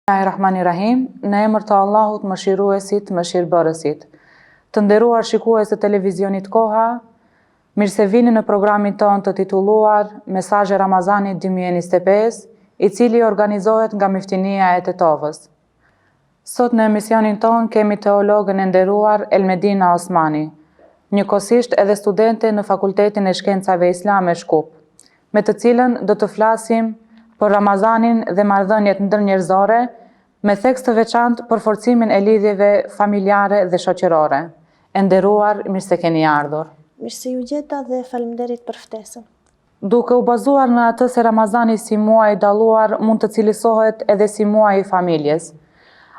Bismillahirrahmanirrahim, në emër të Allahut mëshiruesit, mëshirbërësit. Të nderuar shikues të televizionit Koha, mirë se vini në programin ton të titulluar Mesazhe Ramazanit 2025, i cili organizohet nga Miftinia e Tetovës. Sot në emisionin ton kemi teologën e nderuar Elmedina Osmani, njëkohësisht edhe studente në Fakultetin e Shkencave Islame Shkup, me të cilën do të flasim për Ramazanin dhe marrëdhëniet ndërnjerëzore, me theks të veçantë për forcimin e lidhjeve familjare dhe shoqërore. E nderuar, mirë se keni ardhur. Mirë se ju gjeta dhe faleminderit për ftesën. Duke u bazuar në atë se Ramazani si muaj i dalluar mund të cilësohet edhe si muaj i familjes,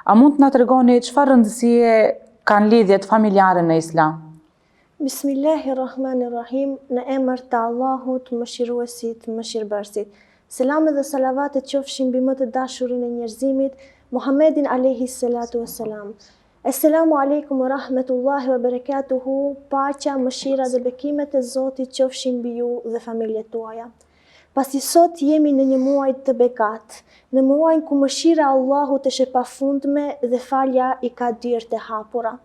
a mund të na tregoni çfarë rëndësie kanë lidhjet familjare në Islam? Bismillahirrahmanirrahim, në emër të Allahut, mëshiruesit, mëshirbërësit. Selamet dhe salavatet qofshin mbi më të dashurin e njerëzimit, Muhammedin alayhi salatu wassalam. Assalamu alaikum wa rahmetullahi wa barakatuhu, paqja, mëshira dhe bekimet e Zotit qofshin mbi ju dhe familjet tuaja. Pasi sot jemi në një muaj të bekat, në muajin ku mëshira e Allahut është e pafundme dhe falja i ka dyert e hapura.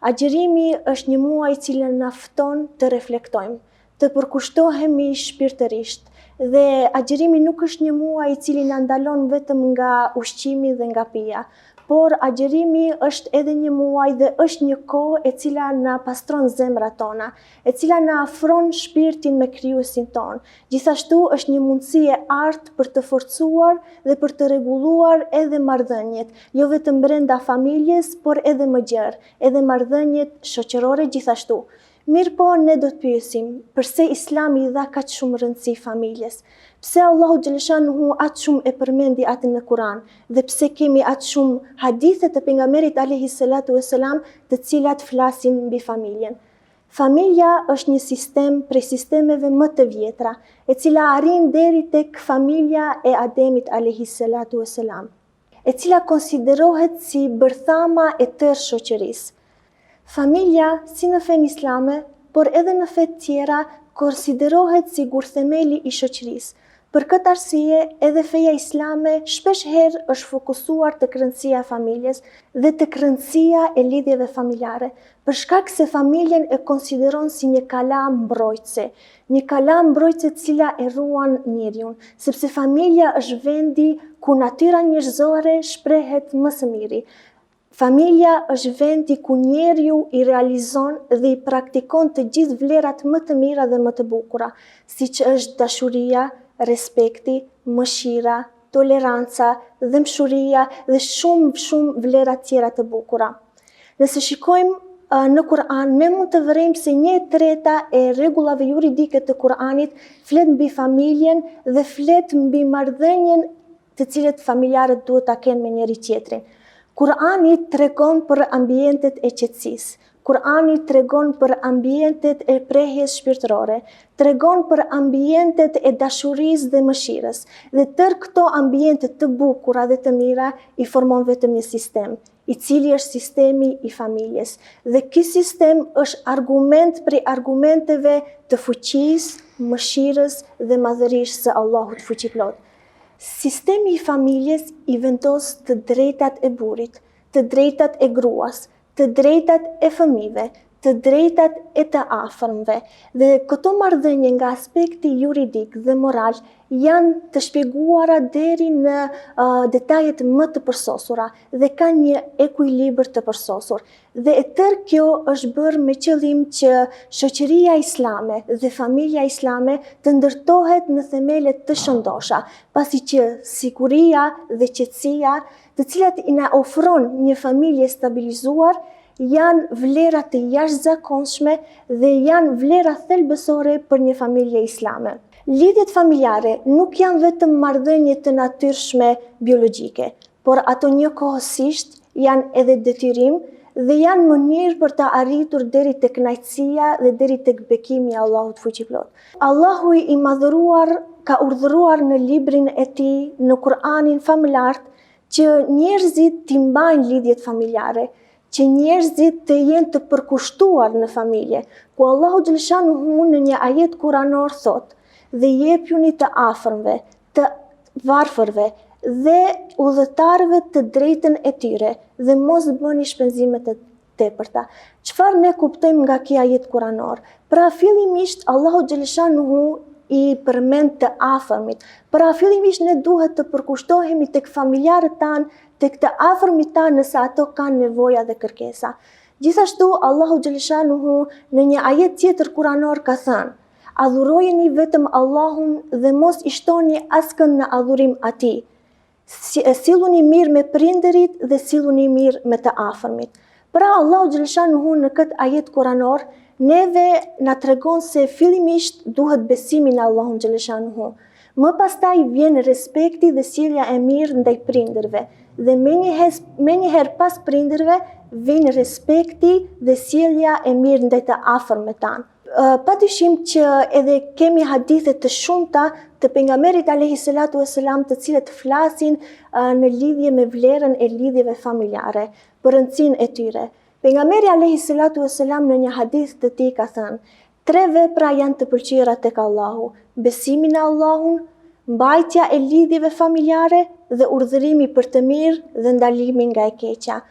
Agjërimi është një muaj i cili na fton të reflektojmë, të përkushtohemi shpirtërisht. Dhe agjërimi nuk është një muaj i cili na ndalon vetëm nga ushqimi dhe nga pija, por agjërimi është edhe një muaj dhe është një kohë e cila na pastron zemrat tona, e cila na afron shpirtin me krijuesin ton. Gjithashtu është një mundësi e artë për të forcuar dhe për të rregulluar edhe marrëdhëniet, jo vetëm brenda familjes, por edhe më gjerë, edhe marrëdhëniet shoqërore gjithashtu. Mirë po, ne do të pyesim, përse Islami i dha kaq shumë rëndësi familjes? Pse Allahu xhaleshanuhu aq shumë e përmendi atë në Kur'an? Dhe pse kemi aq shumë hadithe të pejgamberit alayhi salatu wassalam, të cilat flasin mbi familjen? Familja është një sistem prej sistemeve më të vjetra, e cila arrin deri tek familja e Ademit alayhi salatu wassalam, e cila konsiderohet si bërthama e tërë shoqërisë. Familja, si në fenë islame, por edhe në fe tjera, konsiderohet si gurthemeli i shoqërisë. Për këtë arsye, edhe feja islame shpesh herë është fokusuar tek rëndësia e familjes dhe tek rëndësia e lidhjeve familjare, për shkak se familjen e konsideron si një kala mbrojtëse cila e ruan njeriun, sepse familja është vendi ku natyra njerëzore shprehet më së miri. Familja është vendi ku njeriu i realizon dhe i praktikon të gjithë vlerat më të mira dhe më të bukura, siç është dashuria, respekti, mëshira, toleranca, dëmshuria dhe shumë vlera tjera të bukura. Nëse shikojmë në Kur'an, ne mund të vërejmë se 1/3 e rregullave juridike të Kur'anit flet mbi familjen dhe flet mbi marrëdhënien të cilët familjarët duhet ta kenë me njëri tjetrin. Kur'ani tregon për ambientet e qetësisë, Kur'ani tregon për ambientet e prehjes shpirtërore, tregon për ambientet e dashurisë dhe mëshirës, dhe tërë këto ambiente të bukura dhe të mira i formon vetëm një sistem, i cili është sistemi i familjes. Dhe ky sistem është argument prej argumenteve të fuqisë, mëshirës dhe madhërisë së Allahut fuqiplot. Sistemi i familjes i vendos të drejtat e burrit, të drejtat e gruas, të drejtat e fëmijëve, të drejtat e të afërmve, dhe këto marrëdhënie nga aspekti juridik dhe moral janë të shpjeguara deri në detajet më të përsosura dhe kanë një ekuilibër të përsosur. Dhe e tërë kjo është bërë me qëllim që shoqëria islame dhe familja islame të ndërtohet në themele të shëndosha, pasi që siguria dhe qetësia, të cilat i na ofron një familje stabilizuar, janë vlera të jashtëzakonshme dhe janë vlera thelbësore për një familje islame. Lidhjet familjare nuk janë vetëm marrëdhënie të natyrshme biologjike, por ato njëkohësisht janë edhe detyrim dhe janë mënyrë për të arritur deri tek kënaqësia dhe deri tek bekimi i Allahut fuqiplot. Allahu i madhëruar ka urdhëruar në librin e tij, në Kur'anin famëlar, që njerëzit t'i mbajnë lidhjet familjare, që njerëzit të jenë të përkushtuar në familje, ku Allahu xhaleshanuhu në një ajet kuranor thot: "Dhe jepjuni të afërmve, të varfërve dhe udhëtarëve të drejtën e tyre dhe mos bëni shpenzime të tepërta. Çfarë ne kuptojmë nga ky ajet kuranor? Pra fillimisht Allahu xhaleshanuhu i përmend të afërmit. Pra fillimisht ne duhet të përkushtohemi tek familjarët tanë, tek të afërmit tanë nëse ato kanë nevoja dhe kërkesa. Gjithashtu Allahu xhaleshanuhu në një ajet tjetër kuranor ka thënë: adhurojeni vetëm Allahun dhe mos i shtoni askënd në adhurim atij. Silluni mirë me prindërit dhe silluni mirë me të afërmit. Pra Allahu xhaleshanuhu në këtë ajet kuranor neve na tregon se fillimisht duhet besimi në Allahun xhaleshanuhu. Më pastaj vjen respekti dhe sjellja e mirë ndaj prindërve dhe menjëherë pas prindërve vjen respekti dhe sjellja e mirë ndaj të afërmit tanë. Padyshim që edhe kemi hadithe të shumta të pejgamberit alayhi salatu vesselam të cilët flasin në lidhje me vlerën e lidhjeve familjare, për rëndësinë e tyre. Pejgamberi alayhi salatu vesselam në një hadith të tij ka thënë: 3 vepra janë të pëlqyera tek Allahu: besimi në Allahun, mbajtja e lidhjeve familjare dhe urdhërimi për të mirë dhe ndalimi nga e keqja.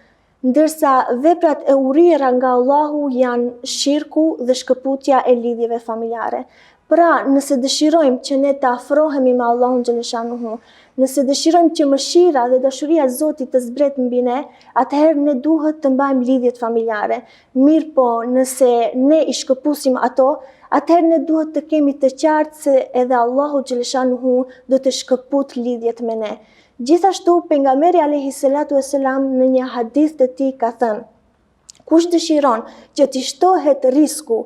Ndërsa veprat e urryera nga Allahu janë shirku dhe shkëputja e lidhjeve familjare. Pra, nëse dëshirojmë që ne të afrohemi me Allahun xhaleshanuhu, nëse dëshirojmë që mëshira dhe dashuria e Zotit të zbret mbi ne, atëherë ne duhet të mbajmë lidhjet familjare. Mirë po, nëse ne i shkëpusim ato, atëherë ne duhet të kemi të qartë se edhe Allahu xhaleshanuhu do të shkëput lidhjet me ne. Gjithashtu, pejgamberi alayhi salatu vesselam në një hadith të tij ka thënë: kush dëshiron që t'i shtohet risku,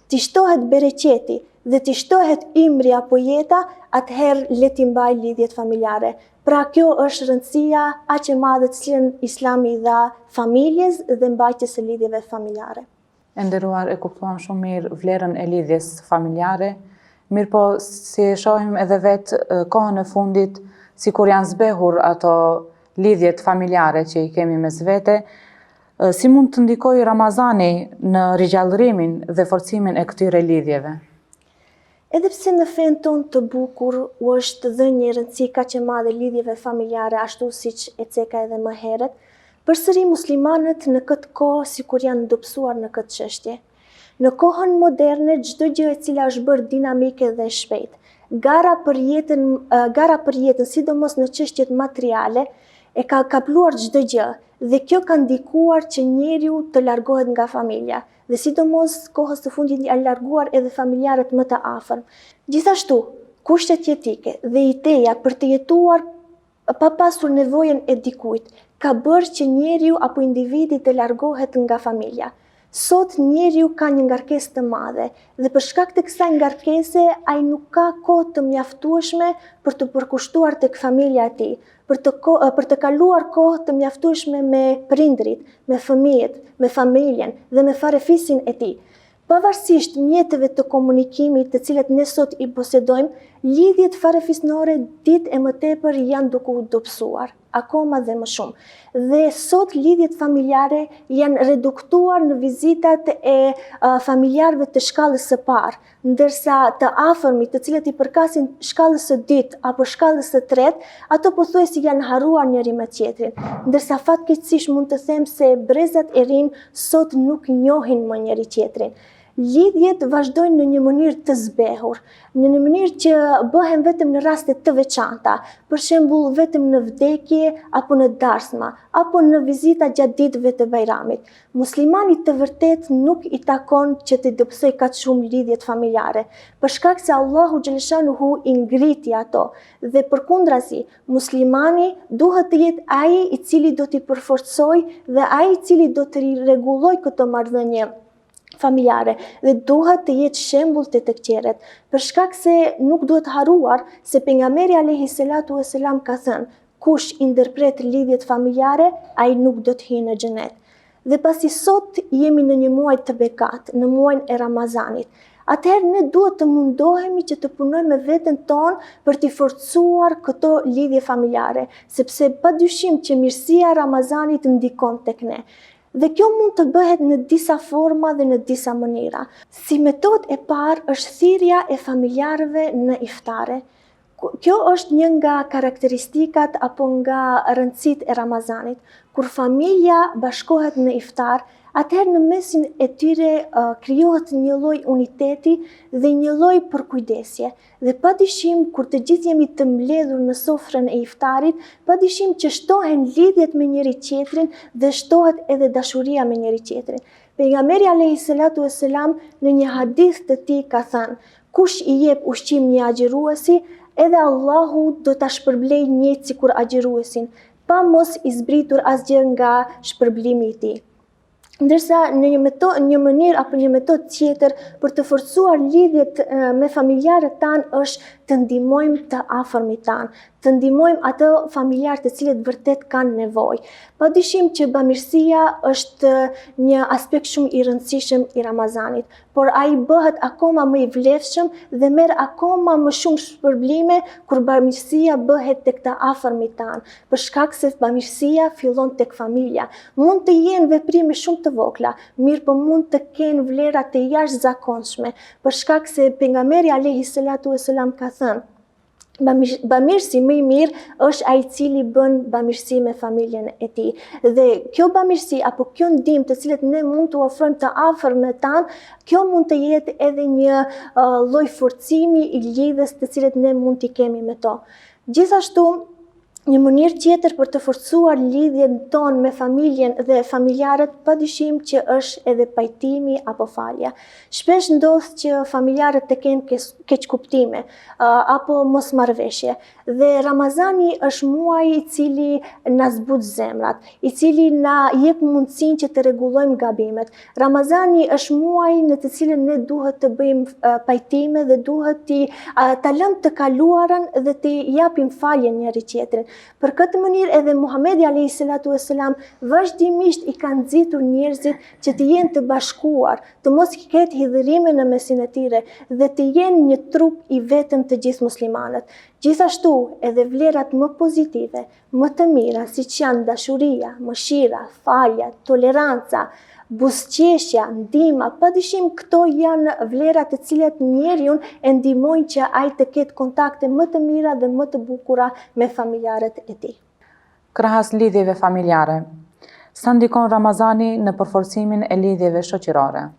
t'i shtohet bereqeti dhe t'i shtohet imri apo jeta, atëherë le t'i mbaj lidhjet familjare. Pra kjo është rëndësia aq e madhe të cilën Islami i dha familjes dhe mbajtjes së lidhjeve familjare. E nderuar, e kuptuam shumë mirë vlerën e lidhjes familjare, mirë po si e shohim edhe vetë kohën e fundit, si kur janë zbehur ato lidhjet familjare që i kemi mes vete, si mund të ndikojë Ramazani në rigjallërimin dhe forcimin e këtyre lidhjeve? Edhe pse në fen tonë të bukur u është dhënë një rëndësi kaq e madhe lidhjeve familjare, ashtu siç e ceka edhe më herët, përsëri muslimanët në këtë kohë sikur janë dobësuar në këtë çështje. Në kohën moderne, çdo gjë e cila është bërë dinamike dhe shpejt, gara për jetën, sidomos në çështjet materiale, e ka kapluar çdo gjë dhe kjo ka ndikuar që njeriu të largohet nga familja dhe sidomos kohës të fundit janë larguar edhe familjarët më të afërm. Gjithashtu, kushtet jetike dhe ideja për të jetuar pa pasur nevojën e dikujt ka bërë që njeriu apo individi të largohet nga familja. Sot njeriu ka një ngarkesë të madhe dhe për shkak të kësaj ngarkese ai nuk ka kohë të mjaftueshme për të përkushtuar tek familja e tij, për të kaluar kohë të mjaftueshme me prindrit, me fëmijët, me familjen dhe me farefisin e tij. Pavarësisht mjeteve të komunikimit të cilat ne sot i posedojmë, lidhjet farefisnore ditë e më tepër janë duke u dobësuar, akoma dhe më shumë. Dhe sot lidhjet familjare janë reduktuar në vizitat e familjarëve të shkallës së parë, ndërsa të afërmit të cilët i përkasin shkallës së dytë apo shkallës së tretë, ato pothuajse janë harruar njëri me tjetrin. Ndërsa fatkeqësisht mund të them se brezat e rinj sot nuk njohin më njëri tjetrin. Lidhjet vazhdojnë në një mënyrë të zbehur, në një mënyrë që bëhen vetëm në raste të veçanta, për shembull vetëm në vdekje apo në darsma, apo në vizita gjatë ditëve të Bajramit. Muslimanit të vërtet nuk i takon që të dobësoj kaq shumë lidhjet familjare, për shkak se Allahu xhaleshanuhu i ngriti ato dhe përkundrazi, muslimani duhet të jetë ai i cili do t'i përforcojë dhe ai i cili do të rregullojë këto marrëdhënie familjare dhe duhet të jetë shembull të tërqeret, për shkak se nuk duhet harruar se pejgamberi alayhi salatu vesselam ka thënë: kush i ndërpret lidhjet familjare, ai nuk do të hyjë në xhenet. Dhe pasi sot jemi në një muaj të bekat, në muajin e Ramazanit, atëherë ne duhet të mundohemi që të punojmë me veten tonë për t'i forcuar këto lidhje familjare, sepse padyshim që mirësia e Ramazanit ndikon tek ne. Dhe kjo mund të bëhet në disa forma dhe në disa mënyra. Si metodë e parë është thirrja e familjarëve në iftare. Kjo është një nga karakteristikat apo nga rëndësitë e Ramazanit. Kur familja bashkohet në iftar, atëherë në mesin e tyre krijohet një lloj uniteti dhe një lloj përkujdesje. Dhe padyshim kur të gjithë jemi të mbledhur në sofrën e iftarit, padyshim që shtohen lidhjet me njëri tjetrin dhe shtohet edhe dashuria me njëri tjetrin. Pejgamberi alayhi salatu vesselam në një hadith të tij ka thënë: kush i jep ushqim një agjëruesi, edhe Allahu do ta shpërblej njëjtë sikur agjëruesin, pa mos i zbritur asgjë nga shpërblimi i tij. Ndërsa në një mënyrë apo një metodë tjetër për të forcuar lidhjet me familjarët tanë është të ndihmojmë të afërmit tanë, të ndihmojmë ato familjarë të cilët vërtet kanë nevojë. Padyshim që bamirësia është një aspekt shumë i rëndësishëm i Ramazanit, por ai bëhet akoma më i vlefshëm dhe merr akoma më shumë shpërblime kur bamirësia bëhet tek të afërmit tanë, për shkak se bamirësia fillon tek familja. Mund të jenë veprime shumë të vogla, mirë po mund të kenë vlera të jashtëzakonshme, për shkak se pejgamberi alayhi salatu vesselam ka thënë: bamirësi më i mirë është ai i cili bën bamirësi me familjen e tij. Dhe kjo bamirësi apo kjo ndihmë të cilët ne mund t'u ofrojmë të afërmit tanë, kjo mund të jetë edhe një lloj forcimi i lidhjes të cilët ne mund t'i kemi me to. Gjithashtu, një mënyrë tjetër për të forcuar lidhjen tonë me familjen dhe familjarët, padyshim që është edhe pajtimi apo falja. Shpesh ndodh që familjarët të kenë keqkuptime apo mosmarrveshje. Dhe Ramazani është muaji i cili na zbut zemrat, i cili na jep mundësinë që të rregullojmë gabimet. Ramazani është muaji në të cilin ne duhet të bëjmë pajtime dhe duhet ta lëmë të kaluarën dhe të japim falje njëri tjetrit. Për këtë mënyrë edhe Muhamedi alayhi salatu vesselam vazhdimisht i ka nxitur njerëzit që të jenë të bashkuar, të mos ketë hidhërime në mesin e tyre dhe të jenë një trup i vetëm të gjithë muslimanët. Gjithashtu edhe vlerat më pozitive, më të mira, siç janë dashuria, mëshira, falja, toleranca, buzëqeshja, ndihma, padyshim këto janë vlera të cilat njeriu e ndihmojnë që ai të ketë kontakte më të mira dhe më të bukura me familjarët e tij. Krahas lidhjeve familjare, sa ndikon Ramazani në përforcimin e lidhjeve shoqërore?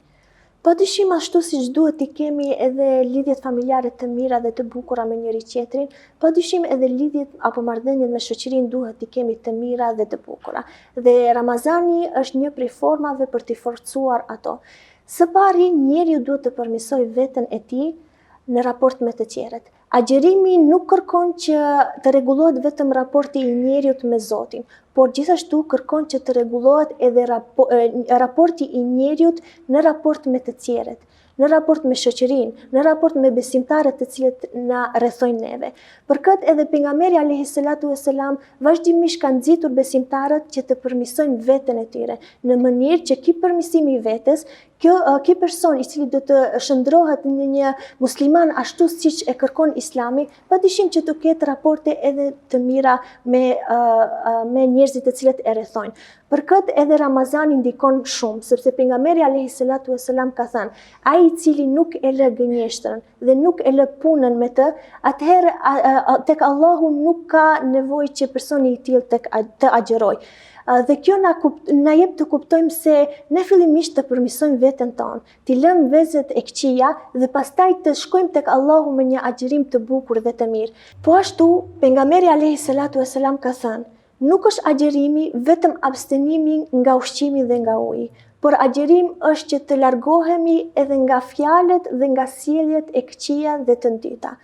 Padyshim ashtu siç duhet t'i kemi edhe lidhjet familjare të mira dhe të bukura me njëri tjetrin, padyshim edhe lidhjet apo marrëdhëniet me shoqërinë duhet t'i kemi të mira dhe të bukura. Dhe Ramazani është një prej formave për t'i forcuar ato. Së pari, njeriu duhet të përmirësojë veten e tij në raport me të tjerët. Agjerimi nuk kërkon që të rregullohet vetëm raporti i njeriut me Zotin, por gjithashtu kërkon që të rregullohet edhe raporti i njeriut në raport me të tjerët, në raport me shoqërinë, në raport me besimtarët të cilët na rrethojnë neve. Për këtë edhe pejgamberi alayhi salatu vesselam vazhdimisht ka nxitur besimtarët që të përmirësojnë veten e tyre, në mënyrë që ky përmirësim i vetes, ky person i cili do të shndrohet në një musliman ashtu siç e kërkon Islami, padyshim që të ketë raporte edhe të mira me njerëzit të cilët e rrethojnë. Për këtë edhe Ramazani ndikon shumë, sepse pejgamberi alayhi salatu vesselam ka thënë: ai i cili nuk e lë gënjeshtrën dhe nuk e lë punën me të, atëherë tek Allahu nuk ka nevojë që personi i tillë të agjërojë. Dhe kjo na jep të kuptojmë se ne fillimisht të përmirësojmë veten tonë, t'i lëmë vezet e këqija dhe pastaj të shkojmë tek Allahu me një agjërim të bukur dhe të mirë. Po ashtu, pejgamberi alayhi salatu vesselam ka thënë: nuk është agjërimi vetëm abstenimi nga ushqimi dhe nga uji, por agjërim është që të largohemi edhe nga fjalët dhe nga sjelljet e këqija dhe të ndyta.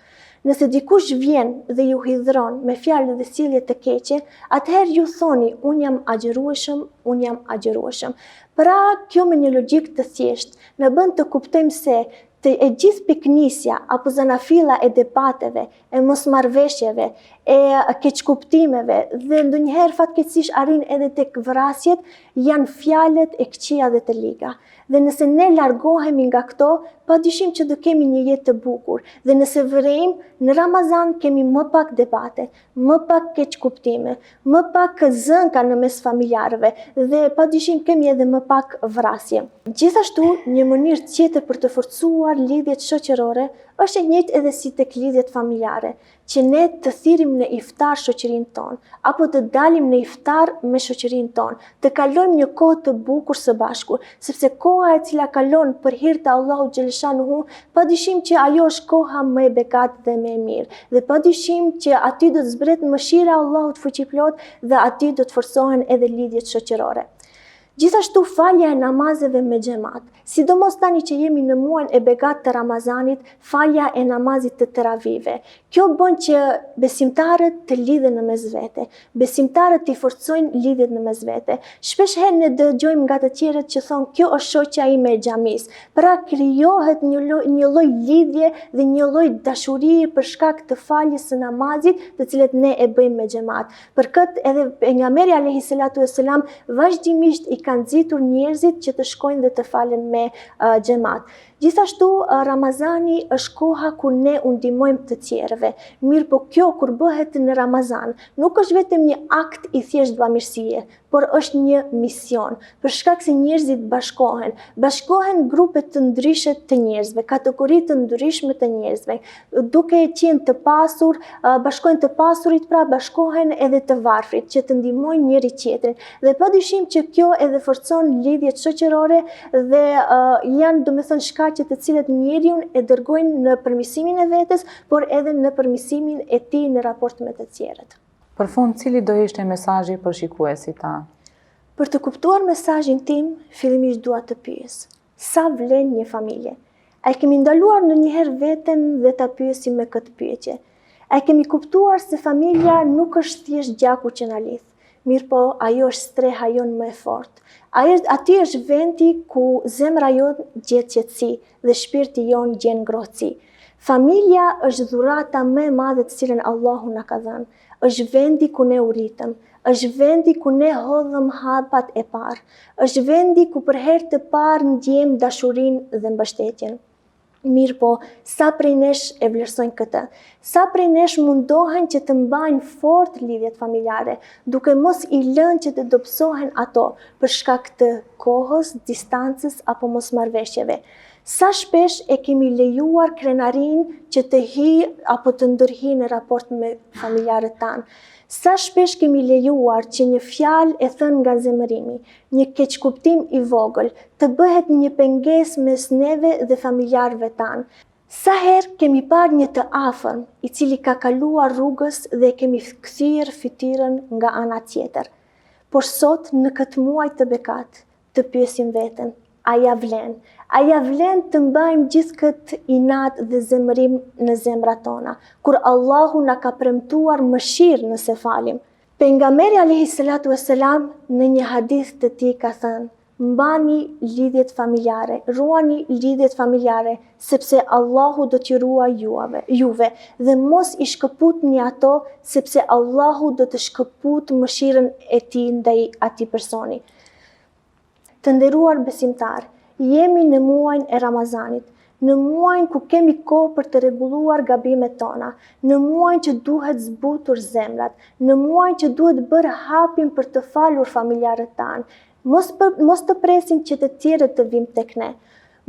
Nëse dikush vjen dhe ju hidhron me fjalë dhe sjellje të keqe, atëherë ju thoni: unë jam agjërueshëm, unë jam agjërueshëm. Pra, kjo me një logjik të thjeshtë na bën të kuptojmë se e gjithë piknisja apo zanafilla e debateve, e mosmarrveshjeve, e keqkuptimeve dhe ndonjëherë fatkeqësisht arrin edhe tek vrasjet, janë fjalët e këqija dhe të liga. Dhe nëse ne largohemi nga këto, padyshim që do kemi një jetë të bukur. Dhe nëse vërejmë, në Ramazan kemi më pak debate, më pak keqkuptime, më pak zënka në mes familjarëve dhe padyshim kemi edhe më pak vrasje. Gjithashtu, një mënyrë tjetër për të forcuar ndaluar lidhjet shoqërore është e njëjtë edhe si tek lidhjet familjare, që ne të thirrim në iftar shoqërinë tonë, apo të dalim në iftar me shoqërinë tonë, të kalojmë një kohë të bukur së bashku, sepse koha e cila kalon për hir të Allahut xhaleshanuhu, padyshim që ajo është koha më e bekat dhe më e mirë, dhe padyshim që aty do të zbret mëshira e Allahut fuqiplot dhe aty do të forcohen edhe lidhjet shoqërore. Gjithashtu falja e namazeve me xhamat, sidomos tani që jemi në muajin e bekat të Ramazanit, falja e namazit të teravive. Kjo bën që besimtarët të lidhen në mes vete, besimtarët të forcojnë lidhjet në mes vete. Shpesh herë ne dëgjojmë nga të tjerët që thonë kjo është shoqja ime e xhamis. Pra krijohet një lloj lidhje dhe një lloj dashurie për shkak të faljes së namazit, të cilët ne e bëjmë me xhamat. Për këtë edhe pejgamberi alayhi salatu vesselam vazhdimisht i kanë nxitur njerëzit që të shkojnë dhe të falen me xhamat. Gjithashtu, Ramazani është koha kur ne u ndihmojmë të tjerëve. Mirë po kjo kur bëhet në Ramazan, nuk është vetëm një akt i thjesht bamirësie, por është një mision, për shkak se njerëzit bashkohen grupe të ndryshme të njerëzve, kategori të ndryshme të njerëzve, duke qenë të pasur, bashkohen të pasurit, pra bashkohen edhe të varfrit, që të ndihmojnë njëri tjetrin. Dhe padyshim që kjo edhe forcon lidhjet shoqërore dhe janë, domethënë, shkaqe të cilët njeriu e dërgojnë në përmirësimin e vetes, por edhe në përmirësimin e tij në raport me të tjerët. Për fund, cili do ishte mesazhi për shikuesit tanë? Për të kuptuar mesazhin tim, fillimisht dua të pyes: sa vlen një familje? A e kemi ndaluar ndonjëherë veten dhe ta pyesim me këtë pyetje? A e kemi kuptuar se familja nuk është thjesht gjaku që na lidh, mirë po ajo është streha jonë më e fortë. Aty është vendi ku zemra jonë gjet qetësi dhe shpirti jonë gjen ngrohtësi. Familja është dhurata më e madhe të cilën Allahu na ka dhënë. Është vendi ku ne u rritëm, është vendi ku ne hodhëm hapat e parë, është vendi ku për herë të parë ndjejmë dashurinë dhe mbështetjen. Mirë po, sa prej nesh e vlerësojnë këtë? Sa prej nesh mundohen që të mbajnë fort lidhjet familjare, duke mos i lënë që të dobësohen ato për shkak të kohës, distancës apo mosmarrveshjeve? Sa shpesh e kemi lejuar krenarin që të hi apo të ndërhi në raport me familjarët tanë? Sa shpesh kemi lejuar që një fjalë e thënë nga zemërimi, një keqkuptim i vogël, të bëhet një pengesë mes neve dhe familjarëve tanë? Sa herë kemi parë një të afërm i cili ka kaluar rrugës dhe kemi kthyer fytyrën nga ana tjetër? Por sot, në këtë muaj të bekat, të pyesim veten: a ja vlen? A ja vlen të mbajmë gjithë këtë inat dhe zemërim në zemrat tona, kur Allahu na ka premtuar mëshirë nëse falim? Pejgamberi alayhi salatu vesselam në një hadith të tij ka thënë: mbani lidhjet familjare, ruani lidhjet familjare, sepse Allahu do t'ju ruaj juve, dhe mos i shkëputni ato, sepse Allahu do të shkëputë mëshirën e tij ndaj atij personi. Të nderuar besimtar, jemi në muajin e Ramazanit, në muajin ku kemi kohë për të rregulluar gabimet tona, në muajin që duhet zbutur zemrat, në muajin që duhet bërë hapin për të falur familjarët tanë. Mos të presim që të tjerët të vinë tek ne.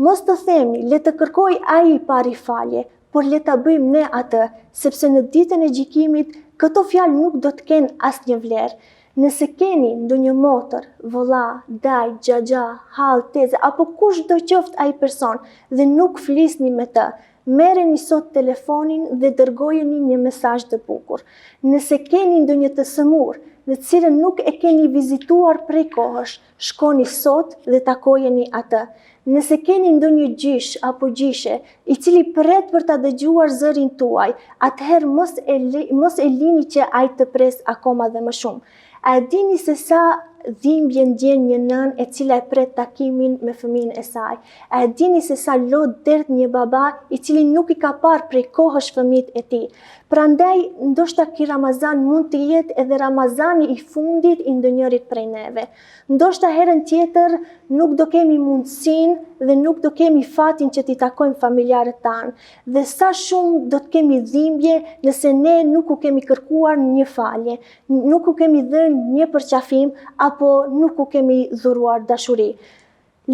Mos të themi, le të kërkoj ai i pari falje, por le ta bëjmë ne atë, sepse në ditën e gjykimit këto fjalë nuk do të kenë asnjë vlerë. Nëse keni ndonjë motër, vëlla, daj, xhaxha, hall, teze apo kush do qoftë ai person dhe nuk flisni me të, merreni sot telefonin dhe dërgojeni një mesazh të bukur. Nëse keni ndonjë të sëmurë, dhe të cilën nuk e keni vizituar prej kohësh, shkoni sot dhe takojeni atë. Nëse keni ndonjë gjysh apo gjyshe i cili pret për ta dëgjuar zërin tuaj, atëherë mos e lini që ai të pres akoma dhe më shumë. A dini se sa dhimbje ndjen një nën e cila e pret takimin me fëmijën e saj? A dini se sa lot dert një baba i cili nuk i ka parë prej kohësh fëmijët e tij? Prandaj, ndoshta ky Ramazan mund të jetë edhe Ramazani i fundit i ndonjërit prej neve. Ndoshta herën tjetër nuk do kemi mundësinë dhe nuk do kemi fatin që t'i takojmë familjarët tanë. Dhe sa shumë do të kemi dhimbje nëse ne nuk u kemi kërkuar një falje, nuk u kemi dhënë një përqafim apo nuk u kemi dhuruar dashuri.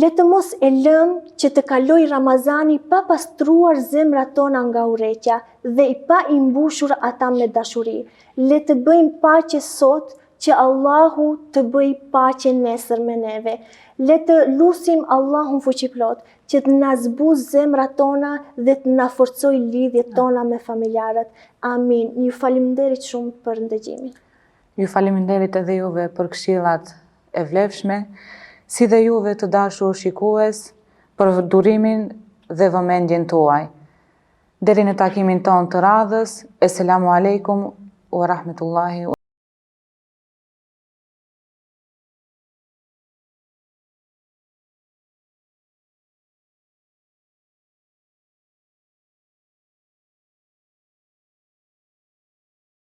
Le të mos e lëm që të kaloj Ramazani pa pastruar zemrat tona nga urrëtia dhe i pa i mbushur ata me dashuri. Le të bëjmë paqe sot që Allahu të bëj paqe nesër me neve. Le të lutim Allahun fuqiplot që të na zbuz zemrat tona dhe të na forcoj lidhjet tona me familjarët. Amin. Ju faleminderit shumë për ndëgjimin. Ju faleminderit edhe juve për këshillat e vlefshme, si dhe juve të dashur shikues për durimin dhe vëmendjen tuaj. Deri në takimin ton të radhës, Esselamu alaikum wa rahmetullahi